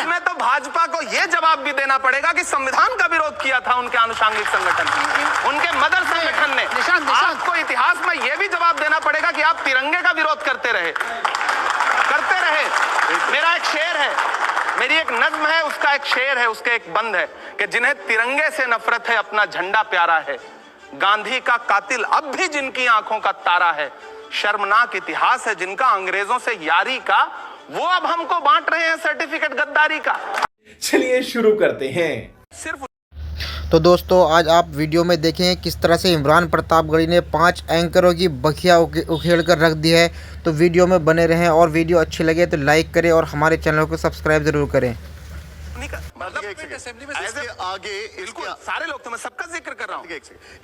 इसमें तो भाजपा को यह जवाब भी देना पड़ेगा कि संविधान का विरोध किया था उनके आनुषंगिक संगठन, उनके मदर संगठन ने। आपको इतिहास में यह भी जवाब देना पड़ेगा कि आप तिरंगे का विरोध करते रहे। मेरा एक शेर है, मेरी एक नज्म है, उसका एक शेर है, उसके एक बंद है कि जिन्हें तिरंगे से नफरत है अपना झंडा प्यारा है, गांधी का कातिल अब भी जिनकी आंखों का तारा है, शर्मनाक इतिहास है जिनका अंग्रेजों से यारी का, वो अब हमको बांट रहे हैं सर्टिफिकेट गद्दारी का। चलिए शुरू करते हैं। सिर्फ तो दोस्तों आज आप वीडियो में देखें किस तरह से इमरान प्रतापगढ़ी ने 5 एंकरों की बखिया उखेड़ कर रख दी है। तो वीडियो में बने रहें और वीडियो अच्छी लगे तो लाइक करें और हमारे चैनल को सब्सक्राइब जरूर करें। असेंबली में इसके आगे बिल्कुल सारे लोग, तो मैं सबका जिक्र कर रहा हूँ।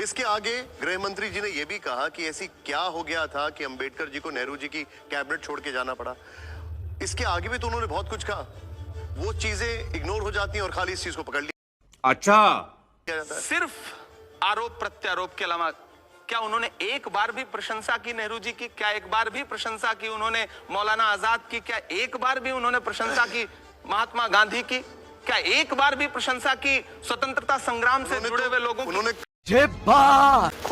इसके आगे गृह मंत्री जी ने यह भी कहा कि ऐसी क्या हो गया था कि अंबेडकर जी को नेहरू जी की कैबिनेट छोड़ के जाना पड़ा। इसके आगे भी तो उन्होंने बहुत कुछ कहा, वो चीजें इग्नोर हो जाती हैं और खाली इस चीज को पकड़ लिया। अच्छा, सिर्फ आरोप प्रत्यारोप के अलावा क्या उन्होंने एक बार भी प्रशंसा की नेहरू जी की? क्या एक बार भी प्रशंसा की उन्होंने मौलाना आजाद की? क्या एक बार भी उन्होंने प्रशंसा की महात्मा गांधी की? क्या एक बार भी प्रशंसा की स्वतंत्रता संग्राम से जुड़े हुए लोगों की? उन्होंने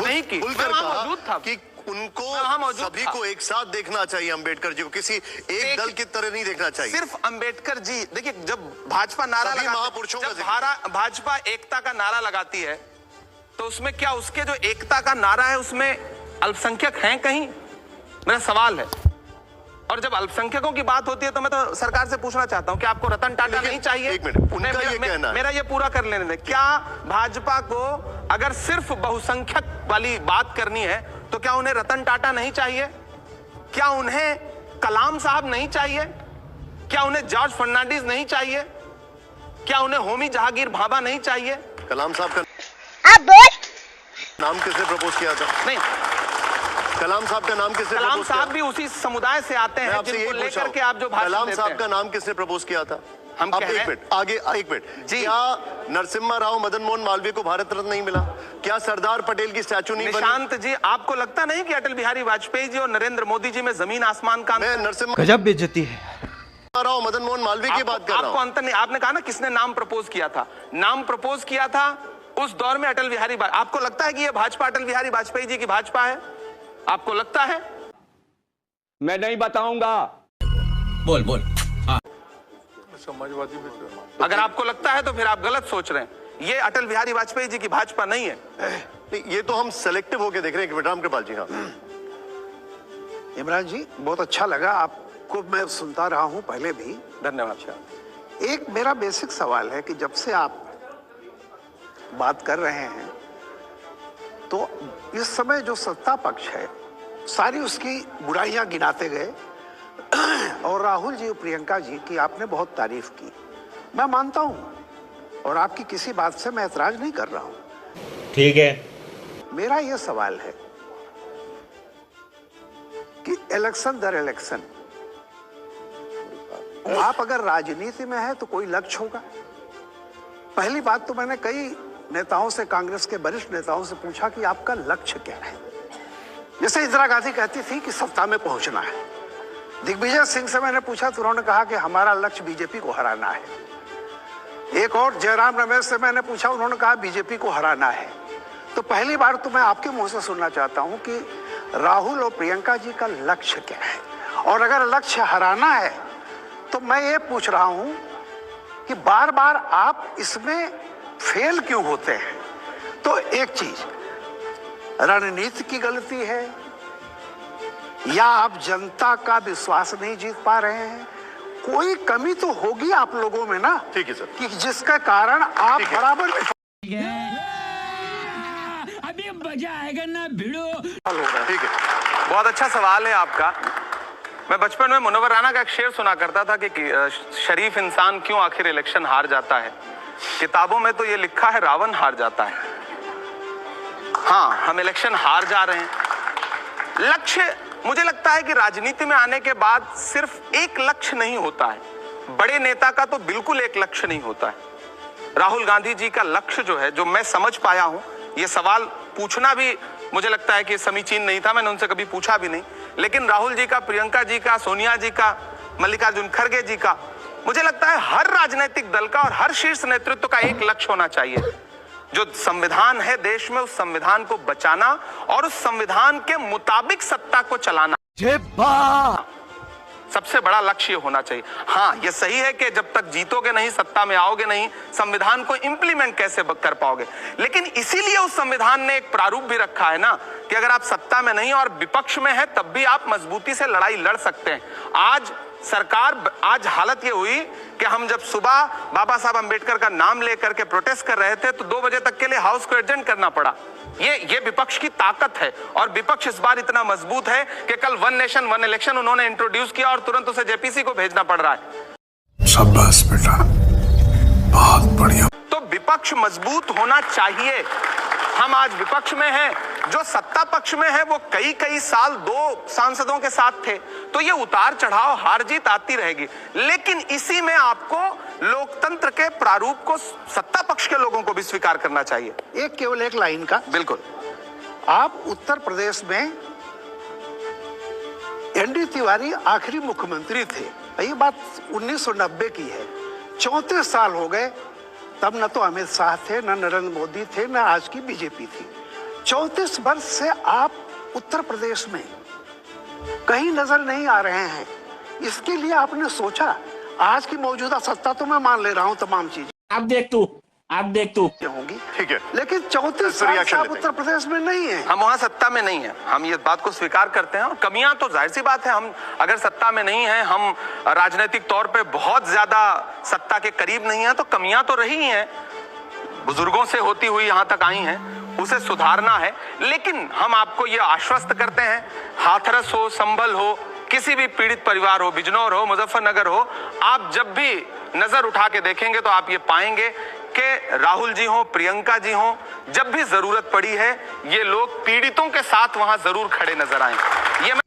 नहीं की। खुलकर मौजूद था कि उनको सभी को एक साथ देखना चाहिए, अंबेडकर जी को किसी एक दल की तरह नहीं देखना चाहिए। सिर्फ अंबेडकर जी, देखिए जब भाजपा नारा महापुरुषों जब भाजपा एकता का नारा लगाती है तो उसमें क्या उसके जो एकता का नारा है उसमें अल्पसंख्यक हैं कहीं? मेरा सवाल है। और जब अल्पसंख्यकों की बात होती है तो मैं तो सरकार से पूछना चाहता हूं कि आपको रतन टाटा नहीं चाहिए? एक मिनट, उनका ये कहना है। मेरा ये पूरा कर लेने दें। क्या भाजपा को अगर सिर्फ बहुसंख्यक वाली बात करनी है तो क्या उन्हें रतन टाटा नहीं चाहिए? क्या उन्हें कलाम साहब नहीं चाहिए? क्या उन्हें जॉर्ज फर्नांडिस नहीं चाहिए? क्या उन्हें होमी जहांगीर भाभा नहीं चाहिए? कलाम साहब का नाम किसने प्रपोज किया था? नहीं, कलाम साहब का नाम किसने? कलाम साहब भी उसी समुदाय से आते हैं जिनको लेकर के आप जो भाषण कलाम देते साहब हैं। का नाम किसने प्रपोज किया था? हम अब एक मिनट आगे, एक मिनट जी। क्या नरसिम्हा राव मदन मोहन मालवीय को भारत रत्न नहीं मिला? क्या सरदार पटेल की स्टैचू नहीं बनी? निशांत जी, आपको लगता नहीं कि अटल बिहारी वाजपेयी जी और नरेंद्र मोदी जी में जमीन आसमान का? मैं नरसिम्हा गजब बेइज्जती है। राव मदन मोहन मालवीय की बात कर रहा हूं। आपको अंतर नहीं। आपने कहा ना किसने नाम प्रपोज किया था? नाम प्रपोज किया था उस दौर में अटल बिहारी। आपको लगता है कि यह भाजपा अटल बिहारी वाजपेयी जी की भाजपा है? आपको लगता है? मैं नहीं बताऊंगा। बोल बोल। समाजवादी अगर आपको लगता है तो फिर आप गलत सोच रहे हैं। ये अटल बिहारी वाजपेयी जी की भाजपा नहीं है। नहीं, ये तो हम सेलेक्टिव होके देख रहे हैं। राम कृपाल जी। हाँ इमरान जी, बहुत अच्छा लगा आपको, मैं सुनता रहा हूं पहले भी। धन्यवाद। एक मेरा बेसिक सवाल है कि जब से आप बात कर रहे हैं तो इस समय जो सत्ता पक्ष है सारी उसकी बुराइयां गिनाते गए और राहुल जी और प्रियंका जी की आपने बहुत तारीफ की, मैं मानता हूं और आपकी किसी बात से मैं ऐतराज नहीं कर रहा हूं। ठीक है, मेरा यह सवाल है कि इलेक्शन दर इलेक्शन आप अगर राजनीति में है तो कोई लक्ष्य होगा। पहली बात तो मैंने कई नेताओं से, कांग्रेस के वरिष्ठ नेताओं से पूछा कि आपका लक्ष्य क्या है। जैसे इंदिरा गांधी कहती थी कि सत्ता में पहुंचना है। दिग्विजय सिंह से मैंने पूछा तो उन्होंने कहा कि हमारा लक्ष्य बीजेपी को हराना है। एक और जयराम रमेश से मैंने पूछा, उन्होंने कहा बीजेपी को हराना है। तो पहली बार तो मैं आपके मुंह से सुनना चाहता हूं कि राहुल और प्रियंका जी का लक्ष्य क्या है, और अगर लक्ष्य हराना है तो मैं ये पूछ रहा हूं कि बार बार आप इसमें फेल क्यों होते हैं? तो एक चीज रणनीति की गलती है या आप जनता का विश्वास नहीं जीत पा रहे हैं? कोई कमी तो होगी आप लोगों में ना। ठीक है सर, कि जिसका कारण आप बराबर में अभी मजा आएगा ना भिड़ो। ठीक है, बहुत अच्छा सवाल है आपका। मैं बचपन में मुनव्वर राना का एक शेर सुना करता था कि शरीफ इंसान क्यों आखिर इलेक्शन हार जाता है। किताबों में तो ये लिखा है रावण हार जाता है। हाँ, हम इलेक्शन हार जा रहे हैं। लक्ष्य, मुझे लगता है कि राजनीति में आने के बाद सिर्फ एक लक्ष्य नहीं होता है। बड़े नेता का तो बिल्कुल एक लक्ष्य नहीं होता है। राहुल गांधी जी का लक्ष्य जो है, जो मैं समझ पाया हूं, ये सवाल पूछना भी मुझे लगता है कि समीचीन नहीं था, मैंने उनसे कभी पूछा भी नहीं, लेकिन राहुल जी का, प्रियंका जी का, सोनिया जी का, मल्लिकार्जुन खड़गे जी का, मुझे लगता है हर राजनीतिक दल का और हर शीर्ष नेतृत्व का एक लक्ष्य होना चाहिए, जो संविधान है देश में, उस संविधान को बचाना और उस संविधान के मुताबिक सत्ता को चलाना। सबसे बड़ा लक्ष्य होना चाहिए। हाँ, यह सही है कि जब तक जीतोगे नहीं, सत्ता में आओगे नहीं, संविधान को इंप्लीमेंट कैसे कर पाओगे। लेकिन इसीलिए उस संविधान ने एक प्रारूप भी रखा है ना कि अगर आप सत्ता में नहीं और विपक्ष में है तब भी आप मजबूती से लड़ाई लड़ सकते हैं। आज हालत ये हुई कि हम जब सुबह बाबा साहब अंबेडकर का नाम लेकर के प्रोटेस्ट कर रहे थे तो 2 बजे तक के लिए हाउस को एडजर्न करना पड़ा। ये विपक्ष की ताकत है और विपक्ष इस बार इतना मजबूत है कि कल 1 नेशन 1 इलेक्शन उन्होंने इंट्रोड्यूस किया और तुरंत उसे जेपीसी को भेजना पड़ रहा है। शाबाश बेटा, बहुत बढ़िया। तो विपक्ष मजबूत होना चाहिए। हम आज विपक्ष में हैं, जो सत्ता पक्ष में है वो कई साल 2 सांसदों के साथ थे, तो ये उतार चढ़ाव हार जीत आती रहेगी। लेकिन इसी में आपको लोकतंत्र के प्रारूप को सत्ता पक्ष के लोगों को भी स्वीकार करना चाहिए। केवल एक लाइन का, बिल्कुल। आप उत्तर प्रदेश में एनडी तिवारी आखिरी मुख्यमंत्री थे, ये बात 1990 की है। 34 साल हो गए, तब न तो अमित शाह थे, न नरेंद्र मोदी थे, न आज की बीजेपी थी। 34 वर्ष से आप उत्तर प्रदेश में कहीं नजर नहीं आ रहे हैं। इसके लिए आपने सोचा, आज की मौजूदा सत्ता तो मैं मान ले रहा हूं, तमाम चीजें आप देख तू होंगी, ठीक है, लेकिन 34 साल से आप उत्तर प्रदेश में नहीं है। हम वहां सत्ता में नहीं है, हम ये बात को स्वीकार करते हैं। और कमियां तो जाहिर सी बात है, हम अगर सत्ता में नहीं है, हम राजनीतिक तौर पे बहुत ज्यादा सत्ता के करीब नहीं है, तो कमियां तो रही हैं, बुजुर्गों से होती हुई यहां तक आई हैं, उसे सुधारना है। लेकिन हम आपको ये आश्वस्त करते हैं, हाथरस हो, संभल हो, किसी भी पीड़ित परिवार हो, बिजनौर हो, मुजफ्फरनगर हो, आप जब भी नजर उठा के देखेंगे तो आप ये पाएंगे कि राहुल जी हो, प्रियंका जी हो, जब भी जरूरत पड़ी है ये लोग पीड़ितों के साथ वहां जरूर खड़े नजर आए। ये मैं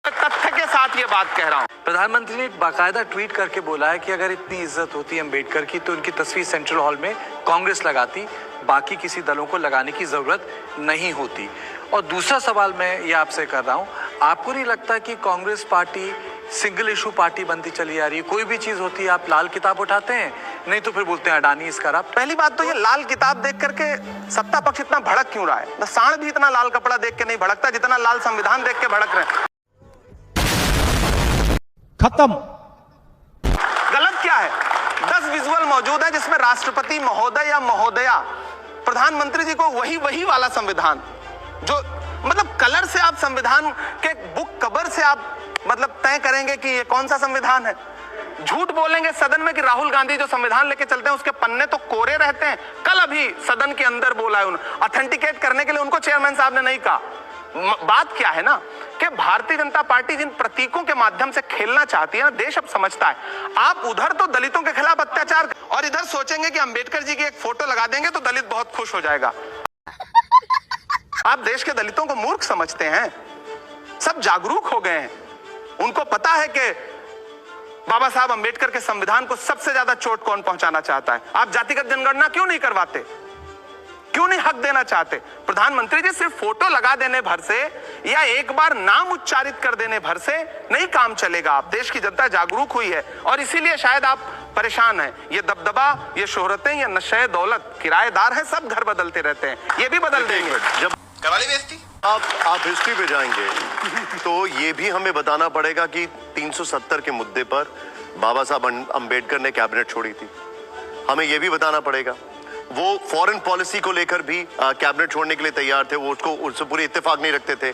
तथ्य के साथ ये बात कह रहा हूं। प्रधानमंत्री ने एक बाकायदा ट्वीट करके बोला है कि अगर इतनी इज्जत होती अंबेडकर की तो उनकी तस्वीर सेंट्रल हॉल में कांग्रेस लगाती, बाकी किसी दलों को लगाने की जरूरत नहीं होती। और दूसरा सवाल मैं ये आपसे कर रहा हूं, आपको नहीं लगता कि Congress party single issue party बनती चली जा रही है? कोई भी चीज होती है आप लाल किताब उठाते हैं, नहीं तो फिर बोलते हैं अडानी इसका रहा। पहली बात तो ये लाल किताब देख करके सत्ता पक्ष इतना भड़क क्यों रहा है? सांड भी इतना लाल कपड़ा देख के नहीं भड़कता जितना लाल संविधान देख के भड़क रहे हैं। खत्म। गलत क्या है? 10 विजुअल मौजूद है जिसमें राष्ट्रपति महोदय या महोदया, प्रधानमंत्री जी को वही वाला संविधान, जो मतलब कलर से आप संविधान के बुक कवर से आप मतलब तय करेंगे कि ये कौन सा संविधान है। झूठ बोलेंगे सदन में कि राहुल गांधी जो संविधान लेके चलते हैं उसके पन्ने तो कोरे रहते हैं। कल अभी सदन के अंदर बोला है, ऑथेंटिकेट करने के लिए उनको चेयरमैन साहब ने नहीं कहा। बात क्या है ना कि भारतीय जनता पार्टी जिन प्रतीकों के माध्यम से खेलना चाहती है ना, देश अब समझता है। आप उधर तो दलितों के खिलाफ अत्याचार और इधर सोचेंगे कि अंबेडकर जी की एक फोटो लगा देंगे तो दलित बहुत खुश हो जाएगा। आप देश के दलितों को मूर्ख समझते हैं। सब जागरूक हो गए हैं, उनको पता है कि बाबा साहब अंबेडकर के संविधान को सबसे ज्यादा चोट कौन पहुंचाना चाहता है। आप जातिगत जनगणना क्यों नहीं करवाते, क्यों नहीं हक देना चाहते? प्रधानमंत्री जी सिर्फ फोटो लगा देने भर से या एक बार नाम उच्चारित कर देने भर से नहीं काम चलेगा। आप देश की जनता जागरूक हुई है और इसीलिए शायद आप परेशान हैं। ये दबदबा, ये शोहरतें, ये नशे दौलत, किराएदार हैं, सब घर बदलते रहते हैं, ये भी बदल देंगे। जब करवाली बेइज्जती आप हिस्ट्री पे जाएंगे तो ये भी हमें बताना पड़ेगा कि 370 के मुद्दे पर बाबा साहब अंबेडकर ने कैबिनेट छोड़ी थी। हमें ये भी बताना पड़ेगा वो फॉरेन पॉलिसी को लेकर भी कैबिनेट छोड़ने के लिए तैयार थे, वो उससे पूरी इत्तेफाक नहीं रखते थे।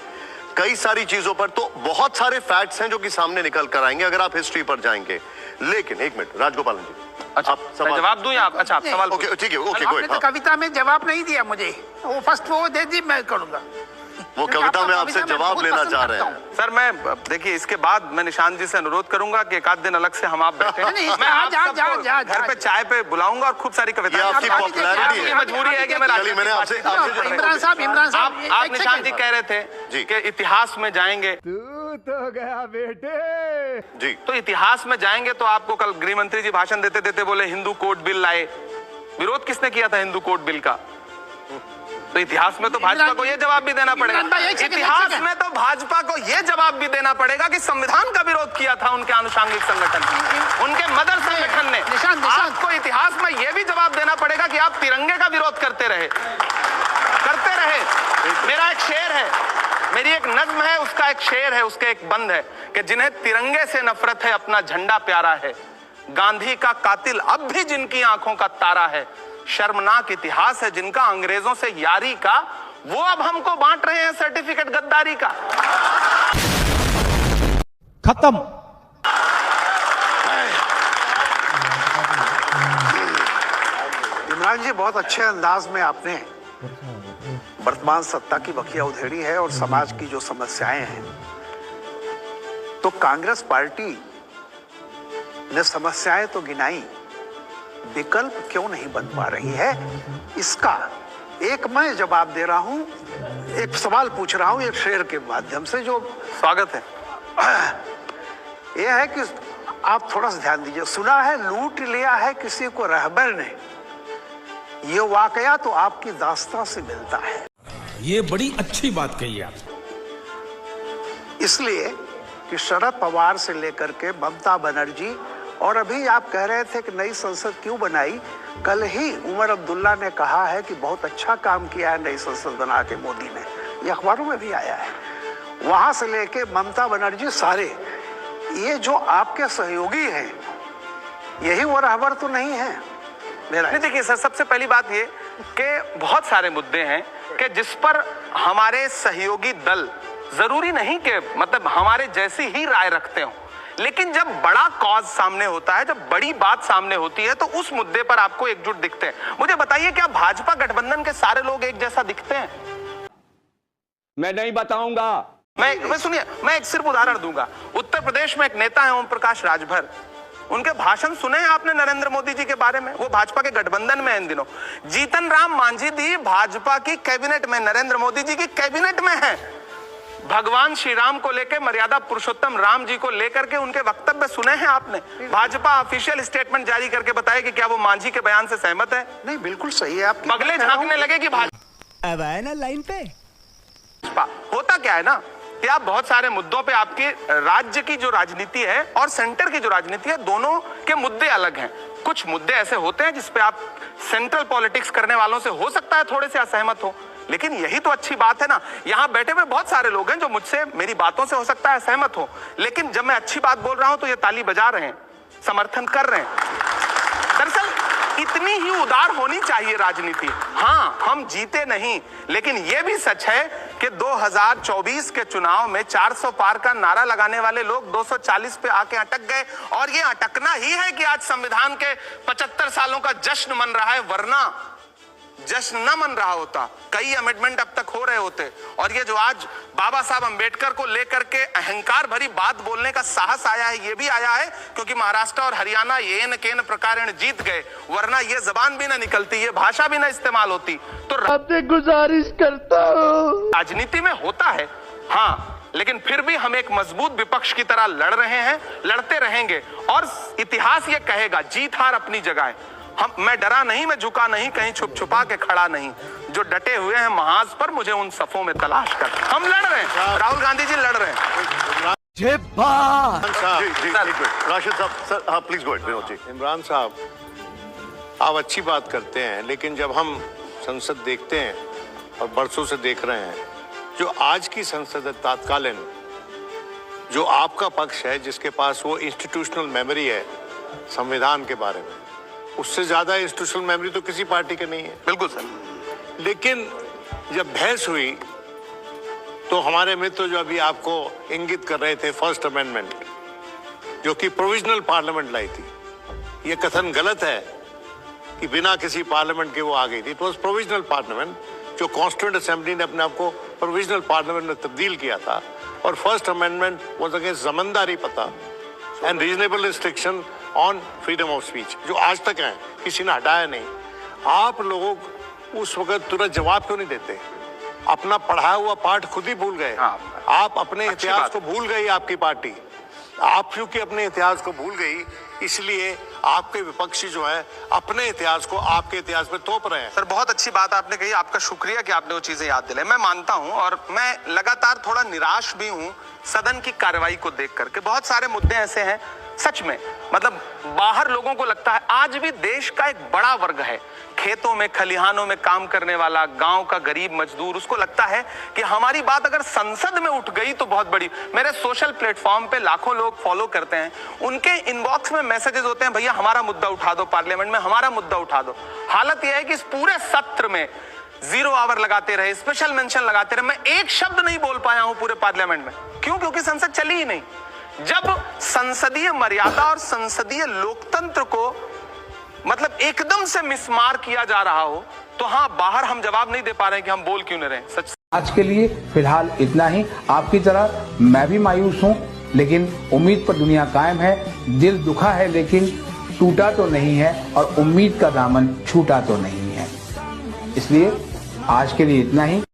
कई सारी चीजों पर तो बहुत सारे फैक्ट्स हैं जो कि सामने निकल कर आएंगे अगर आप हिस्ट्री पर जाएंगे। लेकिन एक मिनट, राजगोपालन जी, अच्छा मैं जवाब दूं या आप? अच्छा आप सवाल ओके, ठीक है, ओके, आपने तो कविता में जवाब नहीं दिया मुझे, वो फर्स्ट वो दे दी, मैं करूंगा वो कविता में आपसे जवाब लेना चाह रहे हैं। सर मैं देखिए इसके बाद मैं निशांत जी से अनुरोध करूंगा कि एक आध दिन अलग से हम आप बैठे, मैं आप सबको घर पे चाय पे बुलाऊंगा और खूब सारी कविताएं। आपकी पॉपुलैरिटी है, मजबूरी है कि मैं मैंने आपसे इमरान साहब आप निशांत जी कह रहे थे कि इतिहास में जाएंगे। तू तो गया बेटे जी, तो इतिहास में जाएंगे तो आपको कल गृह मंत्री जी भाषण देते देते बोले हिंदू कोड बिल लाए। विरोध किसने किया था हिंदू कोड बिल का? तो इतिहास में तो भाजपा को यह जवाब भी देना पड़ेगा। इतिहास में तो भाजपा को यह जवाब भी देना पड़ेगा कि संविधान का विरोध किया था उनके आनुषंगिक संगठन, उनके मदर संगठन ने। आपको इतिहास में यह भी जवाब देना पड़ेगा कि आप तिरंगे का विरोध करते रहे। मेरा एक शेर है, मेरी एक नज्म है, उसका एक शेर है, उसके एक बंद है कि जिन्हें तिरंगे से नफरत है अपना झंडा प्यारा है, गांधी का कातिल अब भी जिनकी आंखों का तारा है, शर्मनाक इतिहास है जिनका अंग्रेजों से यारी का, वो अब हमको बांट रहे हैं सर्टिफिकेट गद्दारी का। खत्म। इमरान जी, बहुत अच्छे अंदाज में आपने वर्तमान सत्ता की बखिया उधेड़ी है और समाज की जो समस्याएं हैं, तो कांग्रेस पार्टी ने समस्याएं तो गिनाई, विकल्प क्यों नहीं बन पा रही है, इसका एक मैं जवाब दे रहा हूं, एक सवाल पूछ रहा हूं एक शेर के माध्यम से जो स्वागत है। यह है कि आप थोड़ा सा ध्यान दीजिए। सुना है लूट लिया है किसी को रहबर ने, ये वाकया तो आपकी दास्तां से मिलता है। ये बड़ी अच्छी बात कही आप। इसलिए कि शरद पवार से लेकर के ममता बनर्जी, और अभी आप कह रहे थे कि नई संसद क्यों बनाई, कल ही उमर अब्दुल्ला ने कहा है कि बहुत अच्छा काम किया है नई संसद बना के मोदी ने, ये अखबारों में भी आया है। वहां से लेके ममता बनर्जी सारे, ये जो आपके सहयोगी हैं, यही वो रहबर तो नहीं है मेरा। नहीं, देखिए सर, सबसे पहली बात ये कि बहुत सारे मुद्दे हैं कि जिस पर हमारे सहयोगी दल जरूरी नहीं कि मतलब हमारे जैसी ही राय रखते हो, लेकिन जब बड़ा कॉज सामने होता है, जब बड़ी बात सामने होती है, तो उस मुद्दे पर आपको एकजुट दिखते हैं। मुझे बताइए, क्या भाजपा गठबंधन के सारे लोग एक जैसा दिखते हैं? मैं नहीं बताऊंगा। मैं सुनिए, मैं एक सिर्फ उदाहरण दूंगा। उत्तर प्रदेश में एक नेता है ओम प्रकाश राजभर, उनके भाषण सुने हैं आपने नरेंद्र मोदी जी के बारे में? वो भाजपा के गठबंधन में इन दिनों। जीतन राम मांझी दी भाजपा की कैबिनेट में, नरेंद्र मोदी जी की कैबिनेट में है। भगवान श्री राम को लेकर, मर्यादा पुरुषोत्तम राम जी को लेकर के उनके वक्तव्य सुने हैं आपने? भाजपा ऑफिशियल स्टेटमेंट जारी करके बताए कि क्या वो मांझी के बयान से सहमत है? नहीं, बिल्कुल सही है। आप पगले झांकने लगे कि अब आए ना लाइन पे। होता क्या है ना कि आप बहुत सारे मुद्दों पे, आपके राज्य की जो राजनीति है और सेंटर की जो राजनीति है, दोनों के मुद्दे अलग हैं। कुछ मुद्दे ऐसे होते हैं जिसपे आप सेंट्रल पॉलिटिक्स करने वालों से हो सकता है थोड़े से असहमत हो, लेकिन यही तो अच्छी बात है ना। यहां बैठे हुए बहुत सारे लोग हैं जो मुझसे, मेरी बातों से हो सकता है असहमत हो, लेकिन जब मैं अच्छी बात बोल रहा हूं तो ये ताली बजा रहे हैं, समर्थन कर रहे हैं। दरअसल इतनी ही उदार होनी चाहिए राजनीति। हाँ, हम जीते नहीं, लेकिन यह भी सच है कि 2024 के चुनाव में 400 पार का नारा लगाने वाले लोग 240 पे आके अटक गए, और ये अटकना ही है कि आज संविधान के 75 सालों का जश्न मन रहा है, वरना जश्न न मन रहा होता, कई अमेंडमेंट अब तक हो रहे होते। और ये जो आज बाबा साहब अंबेडकर को लेकर के अहंकार भरी बात बोलने का साहस आया है, ये भी आया है क्योंकि महाराष्ट्र और हरियाणा येन केन प्रकारेण जीत गए, वरना ये जबान भी ना निकलती, ये भाषा भी ना इस्तेमाल होती। तो आपसे गुजारिश करता हूं, राजनीति में होता है हाँ, लेकिन फिर भी हम एक मजबूत विपक्ष की तरह लड़ रहे हैं, लड़ते रहेंगे, और इतिहास ये कहेगा जीत हार अपनी जगह है। मैं डरा नहीं, मैं झुका नहीं, कहीं छुप छुपा के खड़ा नहीं, जो डटे हुए हैं महाज पर मुझे उन सफों में तलाश कर। हम लड़ रहे हैं, राहुल गांधी जी लड़ रहे हैं। राशिद साहब, सर हाँ please go ahead, Vinod ji. Imran साहब, आप अच्छी बात करते हैं, लेकिन जब हम संसद देखते हैं और बरसों से देख रहे हैं, जो आज की संसद है तात्कालीन, जो आपका पक्ष है जिसके पास वो इंस्टीट्यूशनल मेमोरी है संविधान के बारे में, उससे ज्यादा इंस्टीट्यूशनल मेमोरी तो किसी पार्टी के नहीं है। बिल्कुल सर। लेकिन जब बहस हुई तो हमारे मित्र जो अभी आपको इंगित कर रहे थे फर्स्ट अमेंडमेंट, जो कि प्रोविजनल पार्लियामेंट लाई थी, ये कथन गलत है कि बिना किसी पार्लियामेंट के वो आ गई थी। इट वॉज प्रोविजनल पार्लियामेंट, जो कॉन्स्टिट्यूएंट असेंबली ने अपने आप को प्रोविजनल पार्लियामेंट में तब्दील किया था, और फर्स्ट अमेंडमेंट वॉज अगेंस्ट जमींदारी पता and reasonable restriction on freedom of speech, जो आज तक है, किसी ने हटाया नहीं। आप लोग उस वक्त तुरंत जवाब क्यों नहीं देते? अपना पढ़ाया हुआ पाठ खुद ही भूल गए। हाँ, आप अपने इतिहास को भूल गई आपकी पार्टी। आप क्योंकि अपने इतिहास को भूल गई, इसलिए आपके विपक्षी जो है अपने इतिहास को आपके इतिहास में तोप रहे हैं। सर बहुत अच्छी बात आपने कही, आपका शुक्रिया कि आपने वो चीजें याद दिलाई। मैं मानता हूं और मैं लगातार थोड़ा निराश भी हूं सदन की कार्रवाई को देख करके। बहुत सारे मुद्दे ऐसे हैं सच में, मतलब बाहर लोगों को लगता है आज भी देश का एक बड़ा वर्ग है, खेतों में खलिहानों में काम करने वाला गांव का गरीब मजदूर, उसको लगता है कि हमारी बात अगर संसद में उठ गई तो बहुत बड़ी। मेरे सोशल प्लेटफॉर्म पे लाखों लोग फॉलो करते हैं, उनके इनबॉक्स में मैसेजेस होते हैं, भैया हमारा मुद्दा उठा दो पार्लियामेंट में, हमारा मुद्दा उठा दो। हालत यह है कि इस पूरे सत्र में 0 आवर लगाते रहे, स्पेशल मेंशन लगाते रहे, मैं एक शब्द नहीं बोल पाया हूं पूरे पार्लियामेंट में। क्यों? क्योंकि संसद चली ही नहीं। जब संसदीय मर्यादा और संसदीय लोकतंत्र को मतलब एकदम से मिसमार किया जा रहा हो तो हाँ, बाहर हम जवाब नहीं दे पा रहे हैं कि हम बोल क्यों नहीं रहे। सच आज के लिए फिलहाल इतना ही। आपकी तरह मैं भी मायूस हूं, लेकिन उम्मीद पर दुनिया कायम है। दिल दुखा है लेकिन टूटा तो नहीं है, और उम्मीद का दामन छूटा तो नहीं है। इसलिए आज के लिए इतना ही।